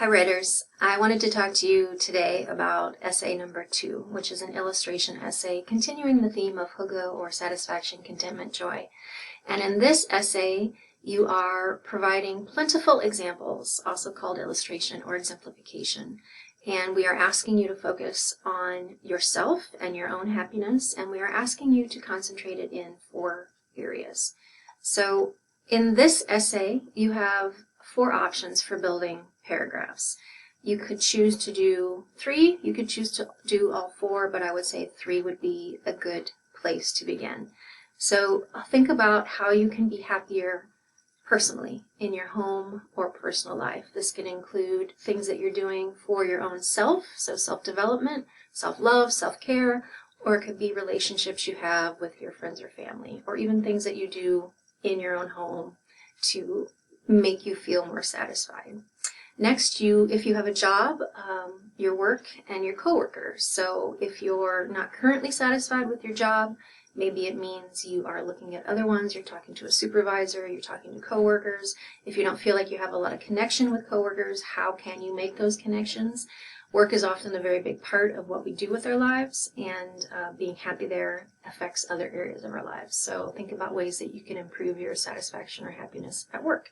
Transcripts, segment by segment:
Hi writers, I wanted to talk to you today about essay number 2, which is an illustration essay continuing the theme of hugo or satisfaction, contentment, joy. And in this essay, you are providing plentiful examples, also called illustration or exemplification. And we are asking you to focus on yourself and your own happiness, and we are asking you to concentrate it in 4 areas. So in this essay, you have 4 options for building paragraphs. You could choose to do 3, you could choose to do all 4, but I would say 3 would be a good place to begin. So think about how you can be happier personally in your home or personal life. This can include things that you're doing for your own self, so self-development, self-love, self-care, or it could be relationships you have with your friends or family, or even things that you do in your own home to make you feel more satisfied. Next, if you have a job, your work and your coworkers. So if you're not currently satisfied with your job, maybe it means you are looking at other ones, you're talking to a supervisor, you're talking to coworkers. If you don't feel like you have a lot of connection with coworkers, how can you make those connections? Work is often a very big part of what we do with our lives, and being happy there affects other areas of our lives. So think about ways that you can improve your satisfaction or happiness at work.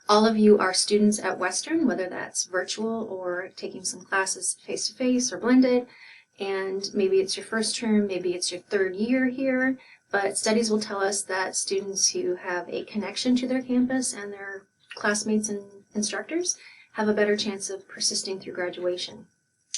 All of you are students at Western, whether that's virtual or taking some classes face-to-face or blended, and maybe it's your first term, maybe it's your 3rd year here, but studies will tell us that students who have a connection to their campus and their classmates and instructors have a better chance of persisting through graduation,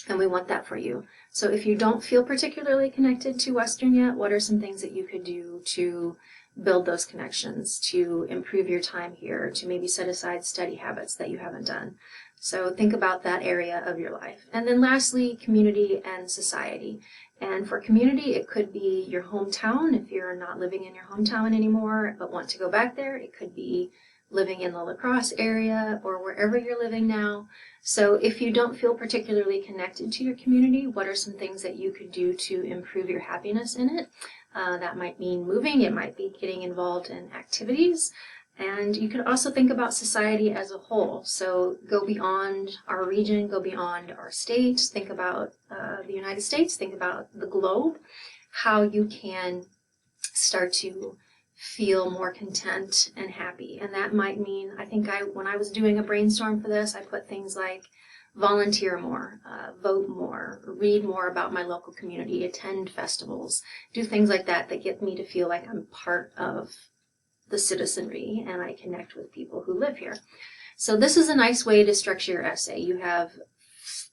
and we want that for you. So if you don't feel particularly connected to Western yet, what are some things that you could do to build those connections, to improve your time here, to maybe set aside study habits that you haven't done? So think about that area of your life. And then lastly, community and society. And for community, it could be your hometown if you're not living in your hometown anymore but want to go back there. It could be living in the La Crosse area or wherever you're living now. So if you don't feel particularly connected to your community, what are some things that you could do to improve your happiness in it? That might mean moving, it might be getting involved in activities, and you could also think about society as a whole. So go beyond our region, go beyond our state, think about the United States, think about the globe, how you can start to feel more content and happy. And that might mean, when I was doing a brainstorm for this, I put things like volunteer more, vote more, read more about my local community, attend festivals, do things like that that get me to feel like I'm part of the citizenry and I connect with people who live here. So this is a nice way to structure your essay. You have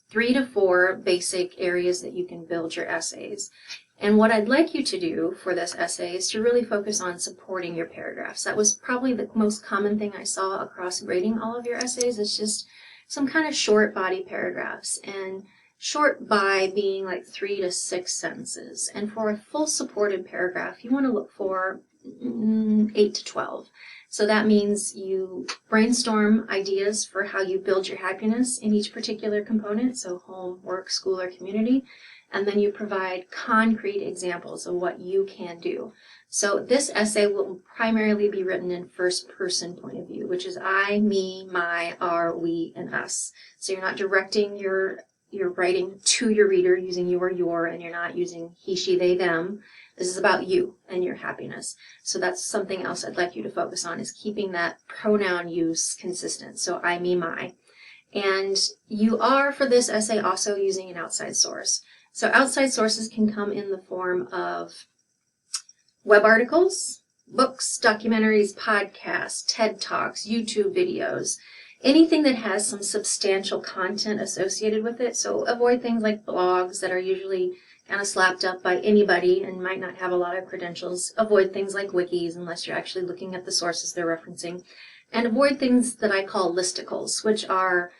3 to 4 basic areas that you can build your essays. And what I'd like you to do for this essay is to really focus on supporting your paragraphs. That was probably the most common thing I saw across grading all of your essays. It's just some kind of short body paragraphs, and short by being like 3 to 6 sentences. And for a full supported paragraph, you want to look for 8 to 12. So that means you brainstorm ideas for how you build your happiness in each particular component, so home, work, school, or community, and then you provide concrete examples of what you can do. So this essay will primarily be written in first-person point of view, which is I, me, my, our, we, and us. So you're not directing your writing to your reader using you or your, and you're not using he, she, they, them. This is about you and your happiness. So that's something else I'd like you to focus on, is keeping that pronoun use consistent. So I, me, my. And you are, for this essay, also using an outside source. So outside sources can come in the form of web articles, books, documentaries, podcasts, TED Talks, YouTube videos, anything that has some substantial content associated with it. So avoid things like blogs that are usually kind of slapped up by anybody and might not have a lot of credentials. Avoid things like wikis unless you're actually looking at the sources they're referencing. And avoid things that I call listicles, which are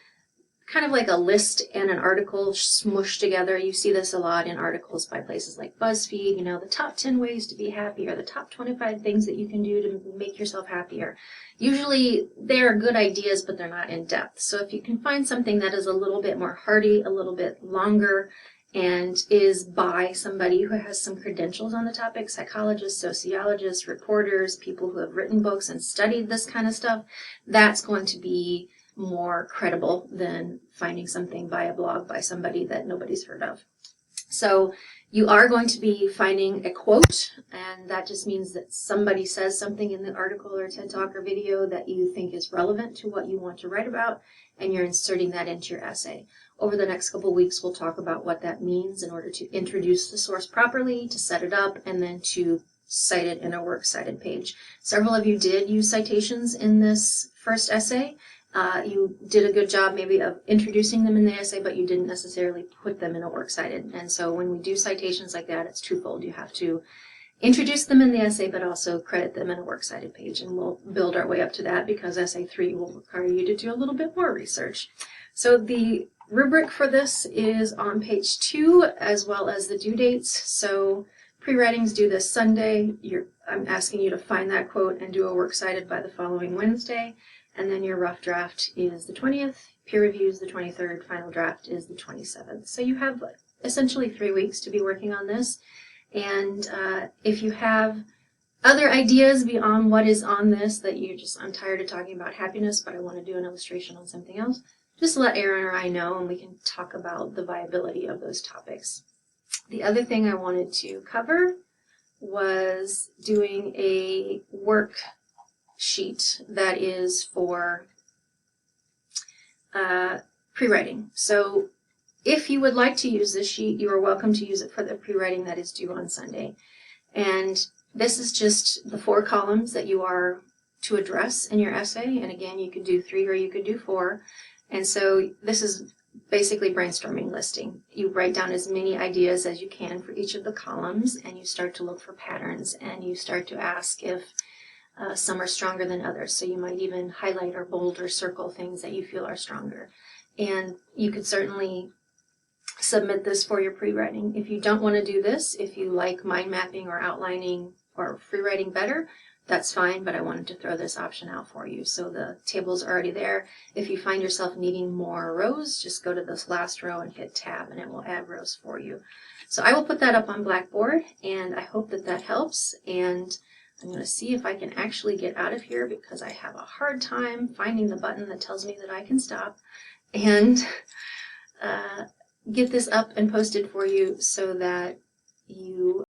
kind of like a list and an article smushed together. You see this a lot in articles by places like BuzzFeed, the top 10 ways to be happy, or the top 25 things that you can do to make yourself happier. Usually they're good ideas, but they're not in depth. So if you can find something that is a little bit more hearty, a little bit longer, and is by somebody who has some credentials on the topic, psychologists, sociologists, reporters, people who have written books and studied this kind of stuff, that's going to be more credible than finding something by a blog by somebody that nobody's heard of. So you are going to be finding a quote, and that just means that somebody says something in the article or TED Talk or video that you think is relevant to what you want to write about, and you're inserting that into your essay. Over the next couple of weeks, we'll talk about what that means in order to introduce the source properly, to set it up, and then to cite it in a works cited page. Several of you did use citations in this first essay. You did a good job maybe of introducing them in the essay, but you didn't necessarily put them in a works cited. And so when we do citations like that, it's twofold. You have to introduce them in the essay, but also credit them in a works cited page. And we'll build our way up to that because essay 3 will require you to do a little bit more research. So the rubric for this is on page 2, as well as the due dates. So pre-writing's due this Sunday. I'm asking you to find that quote and do a works cited by the following Wednesday. And then your rough draft is the 20th, peer review is the 23rd, final draft is the 27th. So you have essentially 3 weeks to be working on this. And if you have other ideas beyond what is on this that I'm tired of talking about happiness, but I want to do an illustration on something else, just let Erin or I know and we can talk about the viability of those topics. The other thing I wanted to cover was doing a worksheet that is for pre-writing. So if you would like to use this sheet, you are welcome to use it for the pre-writing that is due on Sunday. And this is just the 4 columns that you are to address in your essay. And again, you could do 3 or you could do 4. And so this is basically brainstorming listing. You write down as many ideas as you can for each of the columns, and you start to look for patterns, and you start to ask if some are stronger than others. So you might even highlight or bold or circle things that you feel are stronger. And you could certainly submit this for your pre-writing. If you don't want to do this, if you like mind mapping or outlining or free writing better, that's fine, but I wanted to throw this option out for you. So the table's already there. If you find yourself needing more rows, just go to this last row and hit tab and it will add rows for you. So I will put that up on Blackboard, and I hope that that helps. And I'm going to see if I can actually get out of here because I have a hard time finding the button that tells me that I can stop, and get this up and posted for you so that you